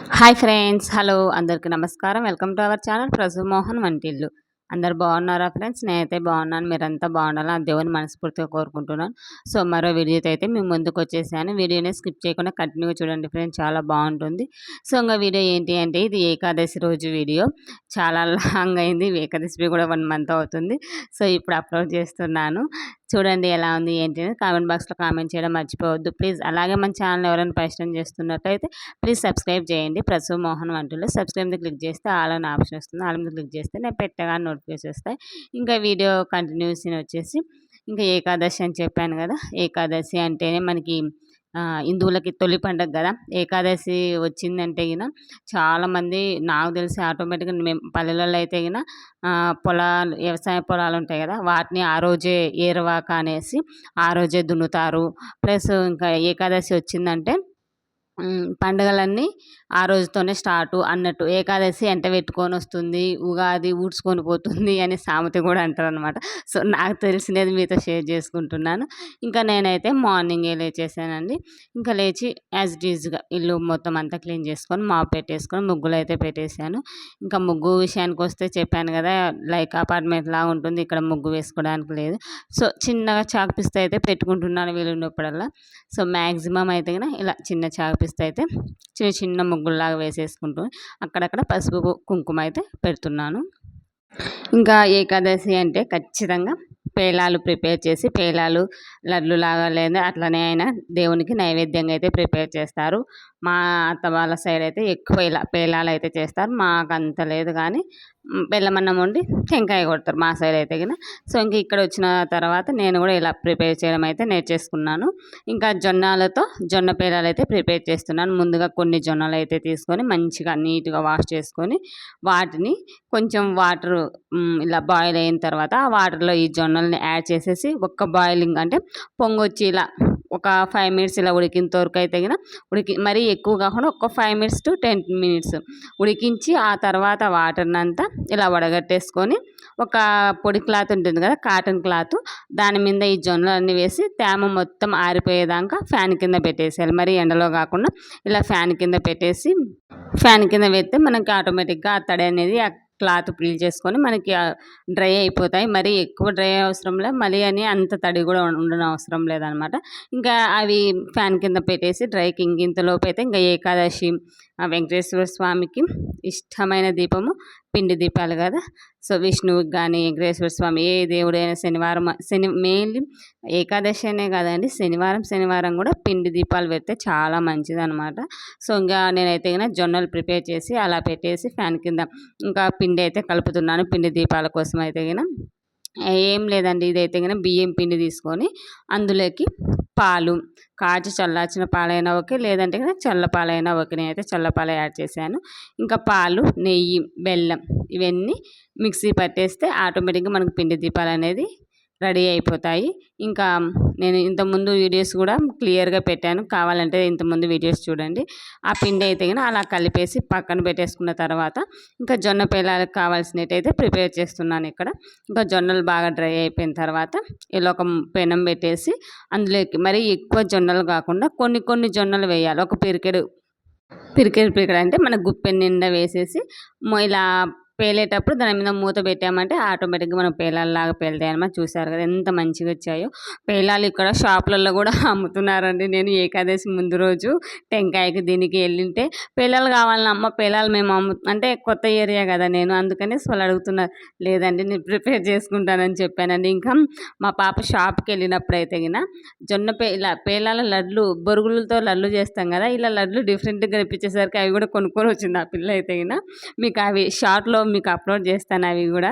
Hi friends. Hello అందరికీ నమస్కారం. Welcome to our channel Prajumohan వంటిల్లు. అందరు బాగున్నారా ఫ్రెండ్స్? నేనైతే బాగున్నాను. మీరంతా బాగుండాలని ఆ దేవుని మనస్ఫూర్తిగా కోరుకుంటున్నాను. సో, మరో వీడియోతో అయితే మేము ముందుకు వచ్చేసాను. వీడియోని స్కిప్ చేయకుండా కంటిన్యూగా చూడండి ఫ్రెండ్స్, చాలా బాగుంటుంది. సో, ఇంకా వీడియో ఏంటి అంటే ఇది ఏకాదశి రోజు వీడియో. చాలా లాంగ్ అయింది. ఏకాదశి కూడా 1 మంత్ అవుతుంది. సో, ఇప్పుడు అప్లోడ్ చేస్తున్నాను. చూడండి ఎలా ఉంది ఏంటి అని కామెంట్ బాక్స్లో కామెంట్ చేయడం మర్చిపోవద్దు ప్లీజ్. అలాగే మన ఛానల్ ఎవరైనా పరిచయం చేస్తున్నట్టయితే ప్లీజ్ సబ్స్క్రైబ్ చేయండి. ప్రసు మోహన్ వంటలు సబ్స్క్రైబ్ మీద క్లిక్ చేస్తే ఆల్ అని ఆప్షన్ వస్తుంది. ఆల్ మీద క్లిక్ చేస్తే నేను పెట్టగానే నోటిఫికేషన్ వస్తాయి. ఇంకా వీడియో కంటిన్యూషన్ వచ్చేసి ఇంకా ఏకాదశి అని చెప్పాను కదా. ఏకాదశి అంటేనే మనకి హిందువులకి తొలి పండుగ కదా. ఏకాదశి వచ్చిందంటే గిన చాలామంది నాకు తెలిసి ఆటోమేటిక్గా మేము పల్లెలలో అయితే గిన పొలాలు వ్యవసాయ పొలాలు ఉంటాయి కదా, వాటిని ఆ రోజే ఏరువాక అనేసి ఆ రోజే దున్నుతారు. ప్లస్ ఇంకా ఏకాదశి వచ్చిందంటే పండుగలన్నీ ఆ రోజుతోనే స్టార్టు అన్నట్టు. ఏకాదశి ఎంట పెట్టుకొని వస్తుంది, ఉగాది ఊడ్చుకొని పోతుంది అనే సామెత కూడా అంటారనమాట. సో, నాకు తెలిసినది మీతో షేర్ చేసుకుంటున్నాను. ఇంకా నేనైతే మార్నింగే లేచేసానండి. ఇంకా లేచి యాజ్ ఇట్ ఈజ్గా ఇల్లు మొత్తం అంతా క్లీన్ చేసుకొని మాప్ పెట్టేసుకొని ముగ్గులు అయితే పెట్టేశాను. ఇంకా ముగ్గు విషయానికి వస్తే చెప్పాను కదా, లైక్ అపార్ట్మెంట్ లాగా ఉంటుంది, ఇక్కడ ముగ్గు వేసుకోవడానికి లేదు. సో, చిన్నగా చాక్ పీస్తో అయితే పెట్టుకుంటున్నాను వీలున్నప్పుడల్లా. సో, మ్యాక్సిమం అయితే కనుక ఇలా చిన్న చాక్ పీస్తో అయితే చిన్న చిన్న ముగ్గుల్లాగా వేసేసుకుంటూ అక్కడక్కడ పసుపు కుంకుమ అయితే పెడుతున్నాను. ఇంకా ఏకాదశి అంటే ఖచ్చితంగా పేలాలు ప్రిపేర్ చేసి పేలాలు లడ్లులాగా లేదా అట్లనే అయినా దేవునికి నైవేద్యంగా అయితే ప్రిపేర్ చేస్తారు. మా అత్త వాళ్ళ సైడ్ అయితే ఎక్కువ ఇలా పేలాలు అయితే చేస్తారు. మాకు అంత లేదు కానీ బెల్లమన్నం వండి టెంకాయ కొడతారు మా సైడ్ అయితే గిన. సో, ఇంక ఇక్కడ వచ్చిన తర్వాత నేను కూడా ఇలా ప్రిపేర్ చేయడం అయితే నేర్చేసుకున్నాను. ఇంకా జొన్న పేలాలు అయితే ప్రిపేర్ చేస్తున్నాను. ముందుగా కొన్ని జొన్నలు అయితే తీసుకొని మంచిగా నీట్గా వాష్ చేసుకొని వాటిని కొంచెం వాటర్ ఇలా బాయిల్ అయిన తర్వాత ఆ వాటర్లో ఈ జొన్నల్ని యాడ్ చేసేసి ఒక్క బాయిలింగ్ అంటే పొంగొచ్చి ఇలా ఒక 5 మినిట్స్ ఇలా ఉడికినంత వరకు అయితే గిన మరీ ఎక్కువ కాకుండా ఒక 5 మినిట్స్ టు 10 మినిట్స్ ఉడికించి ఆ తర్వాత వాటర్ని అంతా ఇలా వడగట్టేసుకొని ఒక పొడి క్లాత్ ఉంటుంది కదా, కాటన్ క్లాత్, దాని మీద ఈ జొన్నలన్నీ వేసి తేమ మొత్తం ఆరిపోయేదాకా ఫ్యాన్ కింద పెట్టేసేయాలి. మరీ ఎండలో కాకుండా ఇలా ఫ్యాన్ కింద పెట్టేసి ఫ్యాన్ కింద పెడితే మనకి ఆటోమేటిక్గా ఆ తడి అనేది ఆ క్లాత్ పీల్ చేసుకొని మనకి డ్రై అయిపోతాయి. మరీ ఎక్కువ డ్రై అవసరం లేదు, మళ్ళీ అని అంత తడి కూడా ఉండడం అవసరం లేదనమాట. ఇంకా అవి ఫ్యాన్ కింద పెట్టేసి డ్రైకి ఇంతలోపు అయితే ఇంకా ఏకాదశి వెంకటేశ్వర స్వామికి ఇష్టమైన దీపము పిండి దీపాలు కదా. సో, విష్ణువుకి కానీ వెంకటేశ్వర స్వామి ఏ దేవుడైనా మెయిన్లీ ఏకాదశి అనే కాదండి, శనివారం కూడా పిండి దీపాలు పెడితే చాలా మంచిదనమాట. సో, ఇంకా నేనైతే కనుక జొన్నలు ప్రిపేర్ చేసి అలా పెట్టేసి ఫ్యాన్ కింద ఇంకా పిండి అయితే కలుపుతున్నాను. పిండి దీపాల కోసం అయితే కనుక ఏం లేదండి, ఇదైతే కనుక బియ్యం పిండి తీసుకొని అందులోకి పాలు కాచి చల్లార్చిన పాలైనా ఓకే, లేదంటే కనుక చల్ల పాలైనా ఓకే. నేనైతే చల్ల పాలు యాడ్ చేశాను. ఇంకా పాలు, నెయ్యి, బెల్లం ఇవన్నీ మిక్సీ పట్టేస్తే ఆటోమేటిక్గా మనకు పిండి దీపాలు అనేది రెడీ అయిపోతాయి. ఇంకా నేను ఇంతకుముందు వీడియోస్ కూడా క్లియర్గా పెట్టాను, కావాలంటే ఇంతకుముందు వీడియోస్ చూడండి. ఆ పిండి అయితే కనుక అలా కలిపేసి పక్కన పెట్టేసుకున్న తర్వాత ఇంకా జొన్న పేలాలకు కావాల్సినవి అయితే ప్రిపేర్ చేస్తున్నాను ఇక్కడ. ఇంకా జొన్నలు బాగా డ్రై అయిపోయిన తర్వాత ఇలా ఒక పెనం పెట్టేసి అందులోకి మరీ ఎక్కువ జొన్నలు కాకుండా కొన్ని జొన్నలు వేయాలి. ఒక పిరికెడు అంటే మన గుప్పె నిండా వేసేసి ఇలా పేలేటప్పుడు దాని మీద మూత పెట్టామంటే ఆటోమేటిక్గా మనం పేలాల్లాగా పేలుతాయి అన్నమాట. చూసారు కదా ఎంత మంచిగా వచ్చాయో పేలాలు. ఇక్కడ షాపులలో కూడా అమ్ముతున్నారండి. నేను ఏకాదశి ముందు రోజు టెంకాయకి దీనికి వెళ్ళింటే పేలాలు కావాలన్నా అమ్మ పేలాలు మేము అంటే కొత్త ఏరియా కదా నేను, అందుకని వాళ్ళు అడుగుతున్నారు. లేదండి నేను ప్రిపేర్ చేసుకుంటానని చెప్పానండి. ఇంకా మా పాప షాప్కి వెళ్ళినప్పుడు అయితే గిన ఇలా పేలాల లడ్లు బొరుగులతో లడ్లు చేస్తాం కదా, ఇలా లడ్లు డిఫరెంట్గా కనిపించేసరికి అవి కూడా కొనుక్కొని వచ్చింది ఆ పిల్ల అయితే గిన. మీకు అవి షార్ట్లో మీకు అప్లోడ్ చేస్తాను అవి కూడా.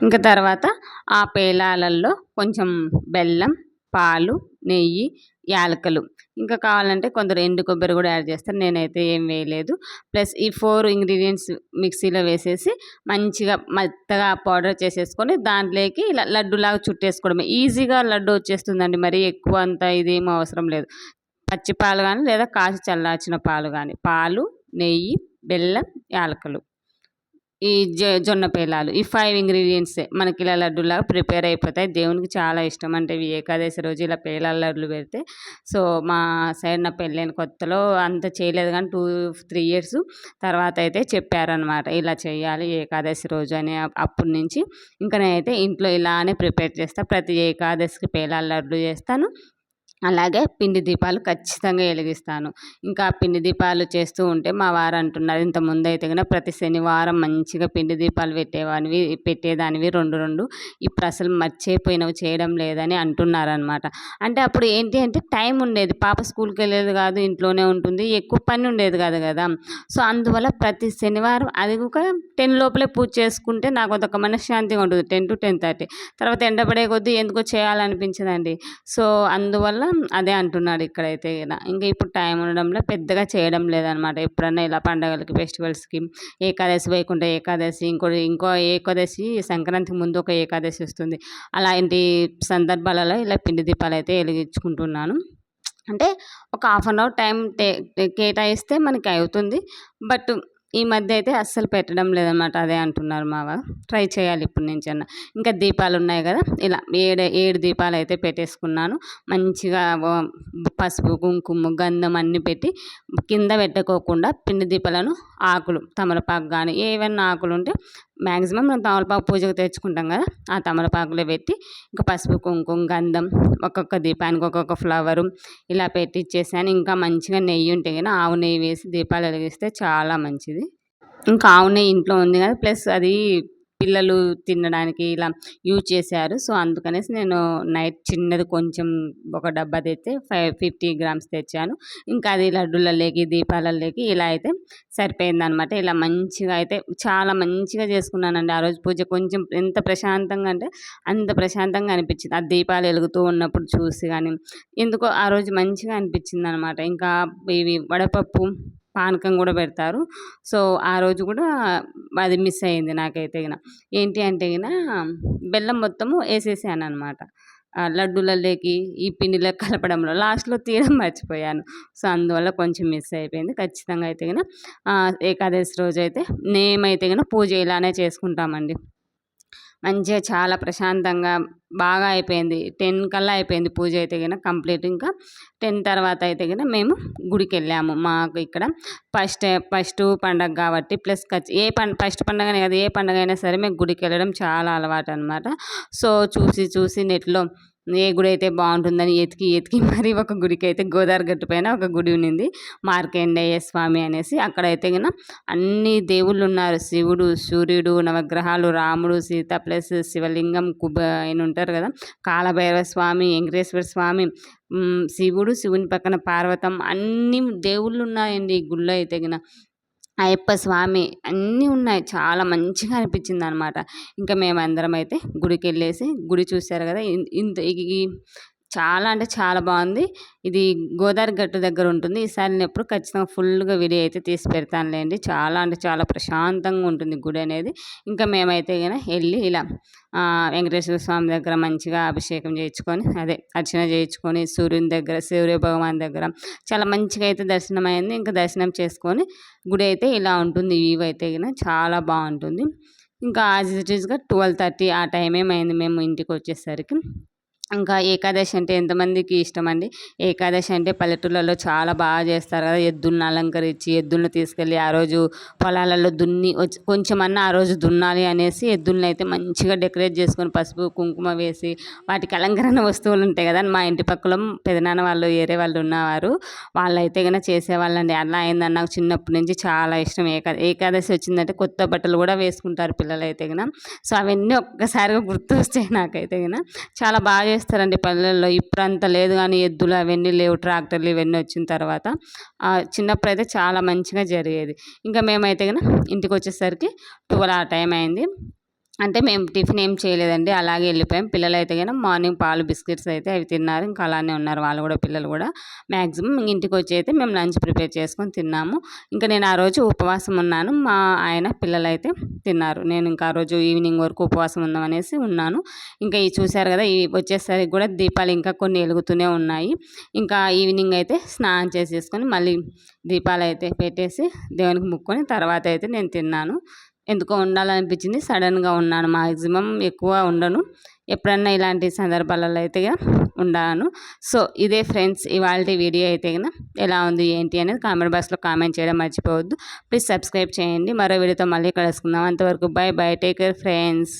ఇంకా తర్వాత ఆ పేలాలల్లో కొంచెం బెల్లం, పాలు, నెయ్యి, యాలకులు, ఇంకా కావాలంటే కొందరు ఎండు కొబ్బరి కూడా యాడ్ చేస్తారు. నేనైతే ఏం వేయలేదు. ప్లస్ ఈ 4 ఇంగ్రీడియంట్స్ మిక్సీలో వేసేసి మంచిగా మెత్తగా పౌడర్ చేసేసుకొని దాంట్లోకి ఇలా లడ్డులాగా చుట్టేసుకోవడమే. ఈజీగా లడ్డు వచ్చేస్తుందండి. మరీ ఎక్కువ అంత ఇదేం అవసరం లేదు. పచ్చి పాలు కానీ లేదా కాచి చల్లార్చిన పాలు కానీ, పాలు, నెయ్యి, బెల్లం, యాలకులు ఈ జొన్న పేలాలు ఈ 5 ఇంగ్రీడియంట్సే మనకి ఇలా లడ్డూలాగా ప్రిపేర్ అయిపోతాయి. దేవునికి చాలా ఇష్టం. అంటే ఇవి ఏకాదశి రోజు ఇలా పేలాల లడ్డులు పెడితే సో, మా సైడ్ నా పెళ్ళైన కొత్తలో అంత చేయలేదు కానీ 2, 3 ఇయర్స్ తర్వాత అయితే చెప్పారనమాట. ఇలా చేయాలి ఏకాదశి రోజు అని. అప్పటి నుంచి ఇంకా నేనైతే ఇంట్లో ఇలానే ప్రిపేర్ చేస్తా. ప్రతి ఏకాదశికి పేలాల లడ్డు చేస్తాను. అలాగే పిండి దీపాలు ఖచ్చితంగా వెలిగిస్తాను. ఇంకా పిండి దీపాలు చేస్తూ ఉంటే మా వారు అంటున్నారు, ఇంతకుముందయితే గనక ప్రతి శనివారం మంచిగా పిండి దీపాలు పెట్టేదానివి 2, 2 ఇప్పుడు అసలు మర్చిపోయినవి చేయడం లేదని అంటున్నారనమాట. అంటే అప్పుడు ఏంటి అంటే టైం ఉండేది. పాప స్కూల్కి వెళ్ళేది కాదు, ఇంట్లోనే ఉంటుంది, ఎక్కువ పని ఉండేది కాదు కదా. సో అందువల్ల ప్రతి శనివారం అది ఒక 10 లోపలే పూజ చేసుకుంటే నాకు అదొక మనశ్శాంతిగా ఉంటుంది. 10 to 10:30 తర్వాత ఎండపడే కొద్దీ ఎందుకో చేయాలనిపించదండి. సో అందువల్ల అదే అంటున్నాడు ఇక్కడైతే గిన. ఇంక ఇప్పుడు టైం ఉండడంలో పెద్దగా చేయడం లేదనమాట. ఎప్పుడన్నా ఇలా పండగలకి, ఫెస్టివల్స్‌కి, ఏకాదశి, వైకుంఠ ఏకాదశి, ఇంకో ఏకాదశి సంక్రాంతికి ముందు ఒక ఏకాదశి వస్తుంది. అలాంటి సందర్భాలలో ఇలా పిండి దీపాలైతే వెలిగించుకుంటున్నాను. అంటే ఒక హాఫ్ అన్ అవర్ టైం కేటాయిస్తే మనకి అవుతుంది. బట్ ఈ మధ్య అయితే అస్సలు పెట్టడం లేదనమాట. అదే అంటున్నారు మా వారు. ట్రై చేయాలి ఇప్పటి నుంచన్నా. ఇంకా దీపాలు ఉన్నాయి కదా, ఇలా 7 దీపాలు అయితే పెట్టేసుకున్నాను. మంచిగా పసుపు, కుంకుమ, గంధం అన్నీ పెట్టి కింద పెట్టకోకుండా పిండి దీపాలను ఆకులు, తమలపాకు కానీ ఏవన్నా ఆకులు ఉంటే మ్యాక్సిమం మనం తమలపాకు పూజకు తెచ్చుకుంటాం కదా, ఆ తమలపాకులో పెట్టి ఇంకా పసుపు, కుంకుమ, గంధం ఒక్కొక్క దీపానికి ఒక్కొక్క ఫ్లవరు ఇలా పెట్టిచ్చేసాను. ఇంకా మంచిగా నెయ్యి ఉంటే కనుక ఆవు నెయ్యి వేసి దీపాలు వెలిగిస్తే చాలా మంచిది. ఇంకా ఆవు నెయ్యి ఇంట్లో ఉంది కదా, ప్లస్ అది పిల్లలు తినడానికి ఇలా యూజ్ చేశారు. సో అందుకనేసి నేను నైట్ చిన్నది కొంచెం ఒక డబ్బా తెస్తే 50 గ్రామ్స్ తెచ్చాను. ఇంకా అది లడ్డూలలోకి, దీపాలలోకి ఇలా అయితే సరిపోయిందనమాట. ఇలా మంచిగా అయితే చాలా మంచిగా చేసుకున్నానండి ఆ రోజు పూజ. కొంచెం ఎంత ప్రశాంతంగా అంటే అంత ప్రశాంతంగా అనిపించింది. ఆ దీపాలు వెలుగుతూ ఉన్నప్పుడు చూసి కానీ ఎందుకో ఆ రోజు మంచిగా అనిపించింది అనమాట. ఇంకా ఇవి వడపప్పు, పానకం కూడా పెడతారు. సో ఆ రోజు కూడా అది మిస్ అయింది నాకైతే గిన. ఏంటి అంటే గిన బెల్లం మొత్తము వేసేసాననమాట లడ్డూలలోకి, ఈ పిండిలో కలపడంలో లాస్ట్‌లో తీయడం మర్చిపోయాను. సో అందువల్ల కొంచెం మిస్ అయిపోయింది. ఖచ్చితంగా అయితే గిన ఏకాదశి రోజైతే మేమైతే గిన పూజ ఇలానే చేసుకుంటామండి. మంచిగా చాలా ప్రశాంతంగా బాగా అయిపోయింది. 10 కల్లా అయిపోయింది పూజ అయితే గిన కంప్లీట్. ఇంకా 10 తర్వాత అయితే గిన మేము గుడికెళ్ళాము. మాకు ఇక్కడ ఫస్ట్ పండగ కాబట్టి ప్లస్ ఫస్ట్ పండగనే కాదు, ఏ పండగైనా సరే మేము గుడికెళ్ళడం చాలా అలవాటనమాట. సో చూసి నెట్‌లో ఏ గుడి అయితే బాగుంటుందని ఎతికి మరీ ఒక గుడికైతే గోదావరి గట్టు పైన ఒక గుడి ఉన్నింది. మార్కండేయ స్వామి అనేసి. అక్కడైతే గిన అన్ని దేవుళ్ళు ఉన్నారు. శివుడు, సూర్యుడు, నవగ్రహాలు, రాముడు, సీత ప్లస్ శివలింగం, ఆయన ఉంటారు కదా, కాలభైరవ స్వామి, వెంకటేశ్వర స్వామి, శివుడు, శివుని పక్కన పార్వతమ్మ, అన్ని దేవుళ్ళు ఉన్నాయండి ఈ గుడిలో అయితే గిన. అయ్యప్ప స్వామి అన్నీ ఉన్నాయి. చాలా మంచిగా అనిపించిందనమాట. ఇంకా మేమందరం అయితే గుడికెళ్ళేసి గుడి చూసారు కదా, ఇంత ఈ చాలా అంటే చాలా బాగుంది. ఇది గోదావరి గట్టు దగ్గర ఉంటుంది. ఈసారి నేనెప్పుడు ఖచ్చితంగా ఫుల్‌గా వీడియో అయితే తీసి పెడతానులేండి. చాలా అంటే చాలా ప్రశాంతంగా ఉంటుంది గుడి అనేది. ఇంకా మేమైతే గన ఎళ్ళి ఇలా వెంకటేశ్వర స్వామి దగ్గర మంచిగా అభిషేకం చేయించుకొని, అదే అర్చన చేయించుకొని, సూర్యుని దగ్గర, సూర్య భగవాన్ దగ్గర చాలా మంచిగా అయితే దర్శనం అయింది. ఇంకా దర్శనం చేసుకొని గుడి అయితే ఇలా ఉంటుంది. వ్యూ అయితే గిన చాలా బాగుంటుంది. ఇంకా యాజ్ ఇట్ ఈస్‌గా 12:30 ఆ టైం ఏమైంది మేము ఇంటికొచ్చేసరికి. ఇంకా ఏకాదశి అంటే ఎంతమందికి ఇష్టమండి. ఏకాదశి అంటే పల్లెటూళ్ళలో చాలా బాగా చేస్తారు కదా, ఎద్దులను అలంకరించి, ఎద్దులను తీసుకెళ్ళి ఆ రోజు పొలాలలో దున్ని కొంచెమన్నా ఆ రోజు దున్నాలి అనేసి ఎద్దులను అయితే మంచిగా డెకరేట్ చేసుకొని పసుపు, కుంకుమ వేసి వాటికి అలంకరణ వస్తువులు ఉంటాయి కదా. మా ఇంటి పక్కల పెదనాన్న వాళ్ళు ఏరే వాళ్ళు ఉన్నవారు, వాళ్ళైతే కనుక చేసేవాళ్ళండి. అలా అయిందని నాకు చిన్నప్పటి నుంచి చాలా ఇష్టం. ఏకాదశి వచ్చిందంటే కొత్త బట్టలు కూడా వేసుకుంటారు పిల్లలైతే కనుక. సో అవన్నీ ఒక్కసారిగా గుర్తు వచ్చాయి నాకైతే కనుక. చాలా బాగా చేస్తారండి పల్లెల్లో. ఇప్పుడంత లేదు కానీ ఎద్దులు అవన్నీ లేవు, ట్రాక్టర్లు ఇవన్నీ వచ్చిన తర్వాత. చిన్నప్పుడైతే చాలా మంచిగా జరిగేది. ఇంకా మేమైతే గన ఇంటికి వచ్చేసరికి 12 ఆ టైం అయింది. అంటే మేము టిఫిన్ ఏం చేయలేదండి, అలాగే వెళ్ళిపోయాం. పిల్లలైతే గన మార్నింగ్ పాలు, బిస్కెట్స్ అయితే అవి తిన్నారు. ఇంకా అలానే ఉన్నారు వాళ్ళు కూడా, పిల్లలు కూడా. మ్యాక్సిమం ఇంటికి వచ్చి అయితే మేము లంచ్ ప్రిపేర్ చేసుకొని తిన్నాము. ఇంకా నేను ఆ రోజు ఉపవాసం ఉన్నాను. మా ఆయన పిల్లలైతే తిన్నారు. నేను ఇంకా ఆ రోజు ఈవినింగ్ వరకు ఉపవాసం ఉందామనేసి ఉన్నాను. ఇంకా ఇవి చూశారు కదా, ఇవి వచ్చేసరికి కూడా దీపాలు ఇంకా కొన్ని వెలుగుతూనే ఉన్నాయి. ఇంకా ఈవినింగ్ అయితే స్నానం చేసేసుకొని మళ్ళీ దీపాలు అయితే పెట్టేసి దేవునికి ముక్కొని తర్వాత అయితే నేను తిన్నాను. ఎందుకో ఉండాలనిపించింది. సడన్గా ఉన్నాను. మ్యాక్సిమం ఎక్కువ ఉండను. ఎప్పుడన్నా ఇలాంటి సందర్భాలలో అయితే ఉంటాను. సో ఇదే ఫ్రెండ్స్ ఇవాల్టి వీడియో అయితే ఎలా ఉంది ఏంటి అనేది కామెంట్ బాక్స్లో కామెంట్ చేయడం మర్చిపోవద్దు. ప్లీజ్ సబ్స్క్రైబ్ చేయండి. మరో వీడియోతో మళ్ళీ కలుసుకుందాం. అంతవరకు by by, take care friends.